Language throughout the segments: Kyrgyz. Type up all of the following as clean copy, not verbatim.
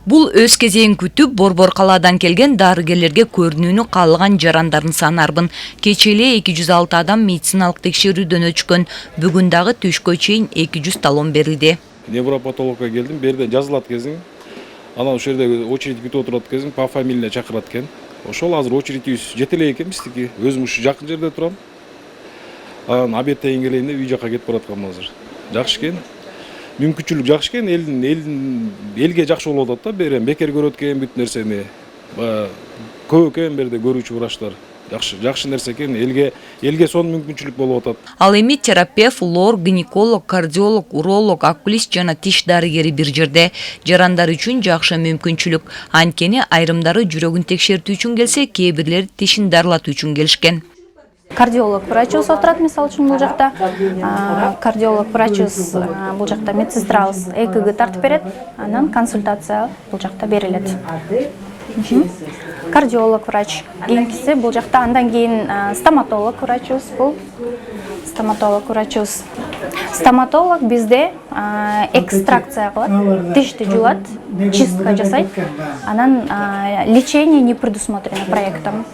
Бул өз кезегин күтүп Борбор калаадан келген дарыгерлерге көрүнүүнү каалаган жарандардын саны арбын. Кечээ эле 206 адам медициналык текшерүүдөн өчкөн. Бүгүн дагы түшкө чейин 200 талон берилди. Невропатологко келдим, берде жазылат кезиң. Анан ошол жерде очередь күтүп отурат кезиң, по фамилия чакырат экен. Ошол азыр очередибиз жете элек экен биздики. Өзүм ушу жакын жерде турам. Анан обедтен келейин деп үй жака кетип бараткам азыр. Жакшы экен. Мүмкүнчүлүк жакшы экен, элге жакшы болуп атат да, берем бекер көрөт экен бүт нерсени. Көп экен берде көрүүчү врачтар. Жакшы нерсе экен, элге сонун мүмкүнчүлүк болуп атат. Ал эми терапевт, лор, гинеколог, кардиолог, уролог, окулист жана тиш дарыгери бир жерде. Жарандар үчүн жакшы мүмкүнчүлүк. Анткени айрымдары жүрөгүн текшертүү үчүн келсе, кээ бирлери тишин дарылатуу үчүн келишкен. Кардиолог врачыбыз отурат, мисалы үчүн бул жакта. Кардиолог врачыбыз бул жакта, медсестрабыз ЭКГ тартып берет, анан консультация бул жакта берилет. Кардиолог врач кийинкиси бул жакта, андан кийин стоматолог врачыбыз бул. Стоматолог бизде экстракция кылат, тишти жулат, чистка жасайт. Анан лечение не предусмотрено проектом.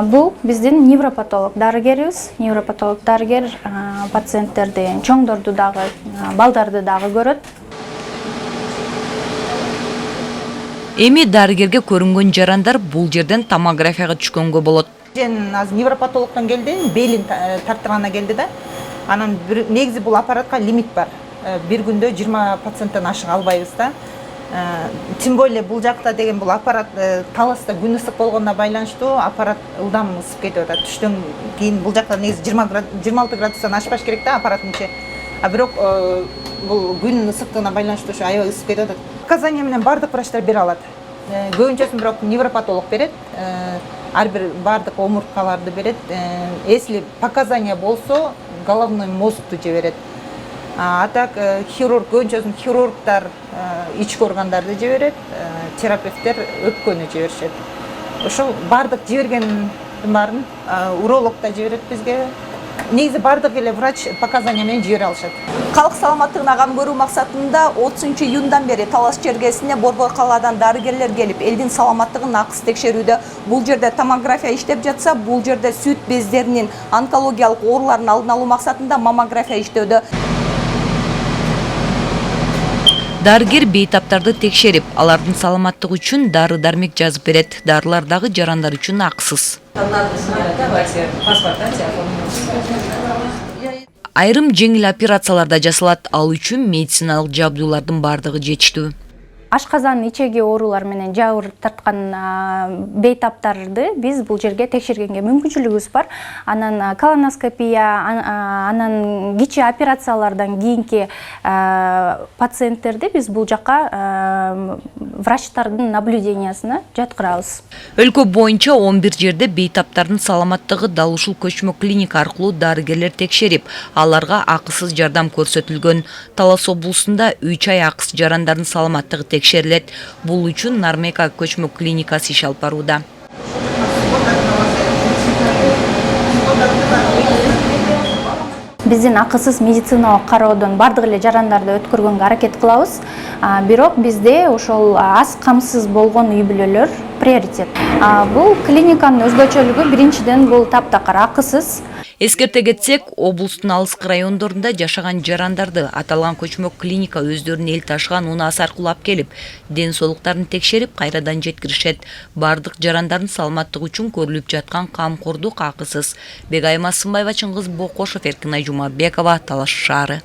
Бул биздин невропатолог дарыгерибиз. Невропатолог дарыгер пациенттерди, чоңдорду дагы, балдарды дагы көрөт. Эми дарыгерге көрүнгөн жарандар бул жерден томографияга түшкөнгө болот. Азыр невропатологдон келди, белин тарттыргана келди да. Анан негизи бул аппаратка лимит бар. Бир күндө 20 пациенттен ашык албайбыз да. Тем более бул жакта деген бул аппарат таласта күн ысык болгонуна байланыштуу аппарат ылдам ысып кетип атат. Түштөн кийин бул жакта негизи 26 градустан ашпаш керек да аппараттын ичи. Бирок бул күн ысыктыгына байланыштуу ушу аябай ысып кетип атат. Показания менен бардык врачтар бере алат. Көбүнчөсүн бирок невропатолог берет. Ар бир бардык омурткаларды берет. Если показания болсо, головной мозгду жиберет. А так хирург, көбүнчөсүн хирургдар ички органдарды жиберет, терапевттер өпкөнү жиберишет. Ошол бардык жибергендин баарын уролог да жиберет бизге. Негизи бардык эле врач показания менен жибере алышат. Калк саламаттыгына кам көрүү максатында 30 июндан бери Талаш чергесине Борбор калаадан дарыгерлер келип, элдин саламаттыгын акыс текшерүүдө. Бул жерде томография иштеп жатса, бул жерде сүт бездеринин онкологиялык ооруларын алдын алуу максатында маммография иштөөдө. Дарыгер бейтаптарды текшерип, алардын саламаттыгы үчүн дары-дармек жазып берет. Дарылар дагы жарандар үчүн акысыз. Айрым жеңил операцияларда жасалат, ал үчүн медициналык жабдуулардын бардыгы жетиштүү. Ашказан ичеги оорулар менен жабыр тарткан бейтаптарды биз бул жерге текшергенге мүмкүнчүлүгүбүз бар. Анан колоноскопия, анан кичи операциялардан кийинки пациенттерди биз бул жака врачтардын наблюдениясына жаткырабыз. Өлкө боюнча 11 жерде бейтаптардын саламаттыгы дал ушул көчмө клиника аркылуу дарыгерлер текшерип, аларга акысыз жардам көрсөтүлгөн. Талас облусунда 3 ай акысыз жарандардын саламаттыгы текшерилет. Бул үчүн Нармека көчмө клиникасы иш алып барууда. Биздин акысыз медициналык кароодон бардык эле жарандарды өткөргөнгө аракет кылабыз. Бирок бизде ошол аз камсыз болгон үй бүлөлөр приоритет. Бул клиниканын өзгөчөлүгү биринчиден бул таптакыр акысыз. Эскерте кетсек, облустун алыскы райондорунда жашаган жарандарды аталган көчмө клиника өздөрүнүн эл ташыган унаасы аркылуу алып келип, ден соолуктарын текшерип, кайрадан жеткиришет. Бардык жарандардын саламаттыгы үчүн көрүлүп жаткан камкордук акысыз. Бегайым Асымбаева, Чыңгыз Бокошов, Эркинай Жумабекова, Талаш шаары.